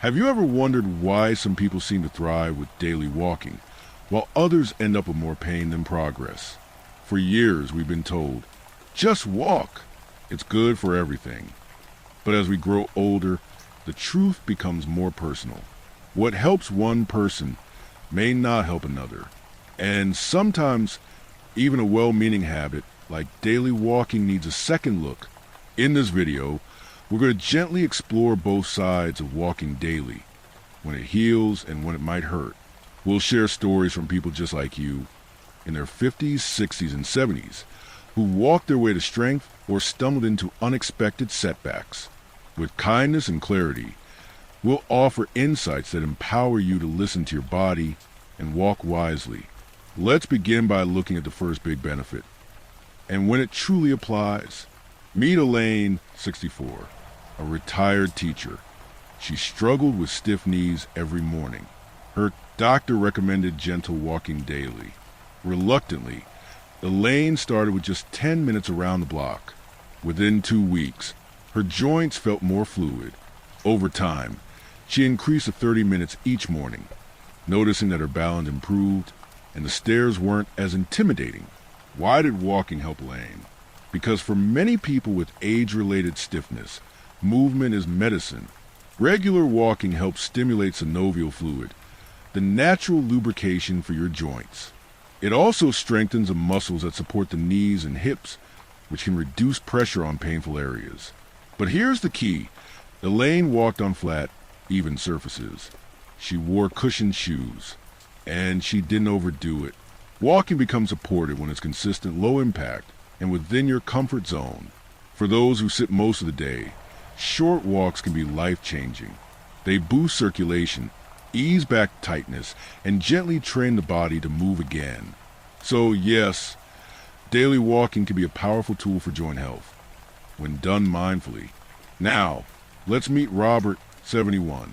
Have you ever wondered why some people seem to thrive with daily walking, while others end up with more pain than progress? For years we've been told, just walk. It's good for everything. But as we grow older, the truth becomes more personal. What helps one person may not help another. And sometimes even a well-meaning habit like daily walking needs a second look. In this video, we're going to gently explore both sides of walking daily, when it heals and when it might hurt. We'll share stories from people just like you, in their 50s, 60s, and 70s, who walked their way to strength or stumbled into unexpected setbacks. With kindness and clarity, we'll offer insights that empower you to listen to your body and walk wisely. Let's begin by looking at the first big benefit, and when it truly applies. Meet Elaine, 64, a retired teacher. She struggled with stiff knees every morning. Her doctor recommended gentle walking daily. Reluctantly, Elaine started with just 10 minutes around the block. Within 2 weeks, her joints felt more fluid. Over time, she increased to 30 minutes each morning, noticing that her balance improved and the stairs weren't as intimidating. Why did walking help Elaine? Because for many people with age-related stiffness, movement is medicine. Regular walking helps stimulate synovial fluid, the natural lubrication for your joints. It also strengthens the muscles that support the knees and hips, which can reduce pressure on painful areas. But here's the key. Elaine walked on flat, even surfaces. She wore cushioned shoes, and she didn't overdo it. Walking becomes supportive when it's consistent, low impact, and within your comfort zone. For those who sit most of the day, short walks can be life-changing. They boost circulation, ease back tightness, and gently train the body to move again. So yes, daily walking can be a powerful tool for joint health, when done mindfully. Now, let's meet Robert, 71,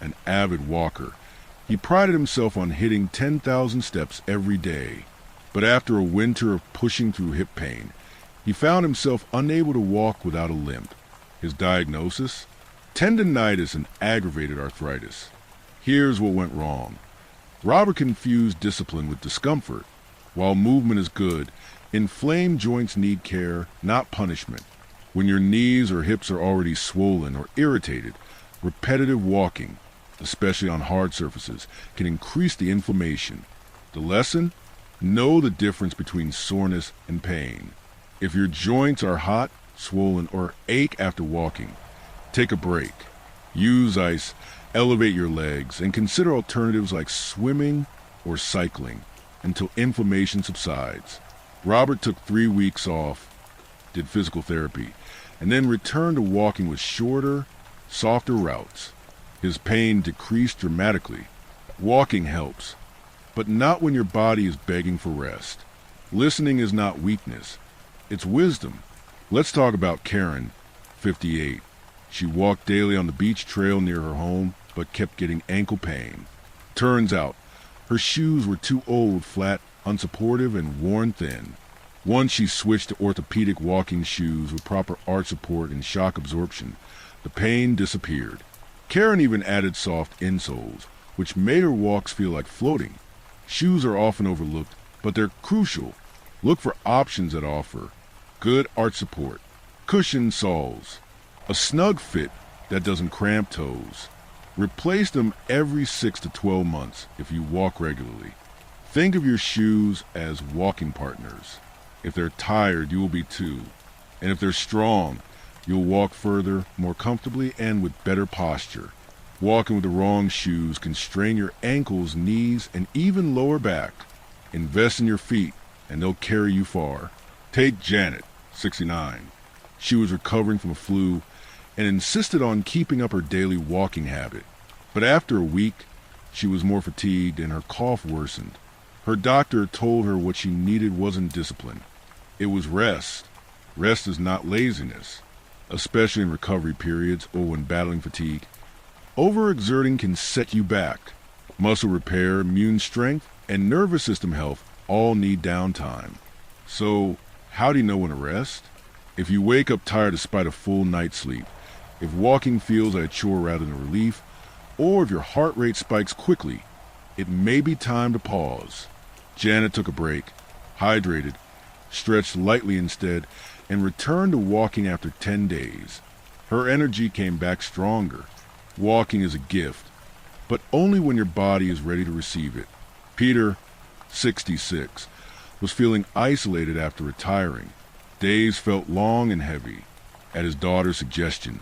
an avid walker. He prided himself on hitting 10,000 steps every day. But after a winter of pushing through hip pain, he found himself unable to walk without a limp. His diagnosis? Tendinitis and aggravated arthritis. Here's what went wrong. Robert confused discipline with discomfort. While movement is good, inflamed joints need care, not punishment. When your knees or hips are already swollen or irritated, repetitive walking, especially on hard surfaces, can increase the inflammation. The lesson? Know the difference between soreness and pain. If your joints are hot, swollen, or ache after walking, take a break. Use ice, elevate your legs, and consider alternatives like swimming or cycling until inflammation subsides. Robert took 3 weeks off, did physical therapy, and then returned to walking with shorter, softer routes. His pain decreased dramatically. Walking helps, but not when your body is begging for rest. Listening is not weakness, it's wisdom. Let's talk about Karen, 58. She walked daily on the beach trail near her home, but kept getting ankle pain. Turns out, her shoes were too old, flat, unsupportive, and worn thin. Once she switched to orthopedic walking shoes with proper arch support and shock absorption, the pain disappeared. Karen even added soft insoles, which made her walks feel like floating. Shoes are often overlooked, but they're crucial. Look for options that offer good arch support, cushioned soles, a snug fit that doesn't cramp toes. Replace them every 6 to 12 months if you walk regularly. Think of your shoes as walking partners. If they're tired, you will be too. And if they're strong, you'll walk further, more comfortably, and with better posture. Walking with the wrong shoes can strain your ankles, knees, and even lower back. Invest in your feet, and they'll carry you far. Take Janet, 69. She was recovering from a flu and insisted on keeping up her daily walking habit. But after a week, she was more fatigued and her cough worsened. Her doctor told her what she needed wasn't discipline. It was rest. Rest is not laziness, especially in recovery periods or when battling fatigue. Overexerting can set you back. Muscle repair, immune strength, and nervous system health all need downtime. So, how do you know when to rest? If you wake up tired despite a full night's sleep, if walking feels like a chore rather than a relief, or if your heart rate spikes quickly, it may be time to pause. Janet took a break, hydrated, stretched lightly instead, and returned to walking after 10 days. Her energy came back stronger. Walking is a gift, but only when your body is ready to receive it. Peter, 66, was feeling isolated after retiring. Days felt long and heavy. At his daughter's suggestion,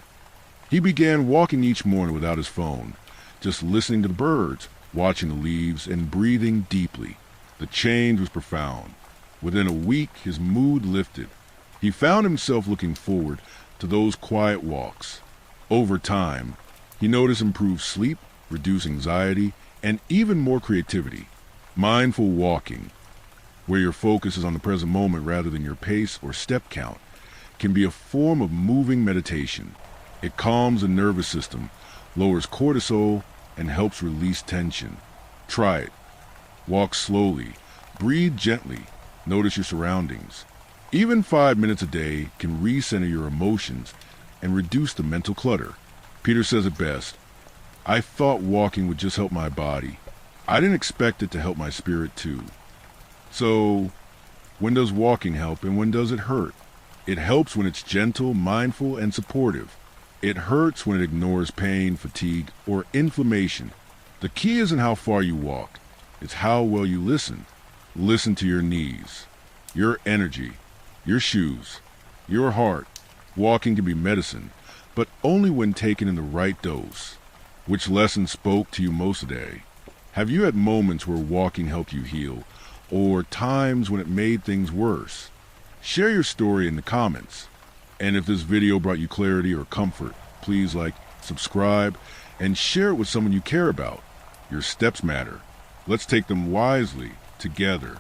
he began walking each morning without his phone, just listening to the birds, watching the leaves, and breathing deeply. The change was profound. Within a week, his mood lifted. He found himself looking forward to those quiet walks. Over time, he noticed improved sleep, reduced anxiety, and even more creativity. Mindful walking, where your focus is on the present moment rather than your pace or step count, can be a form of moving meditation. It calms the nervous system, lowers cortisol, and helps release tension. Try it. Walk slowly, breathe gently, notice your surroundings. Even 5 minutes a day can recenter your emotions and reduce the mental clutter. Peter says it best, "I thought walking would just help my body. I didn't expect it to help my spirit too." So, when does walking help and when does it hurt? It helps when it's gentle, mindful, and supportive. It hurts when it ignores pain, fatigue, or inflammation. The key isn't how far you walk, it's how well you listen. Listen to your knees, your energy, your shoes, your heart. Walking can be medicine, but only when taken in the right dose. Which lesson spoke to you most today? Have you had moments where walking helped you heal, or times when it made things worse? Share your story in the comments. And if this video brought you clarity or comfort, please like, subscribe, and share it with someone you care about. Your steps matter. Let's take them wisely, together.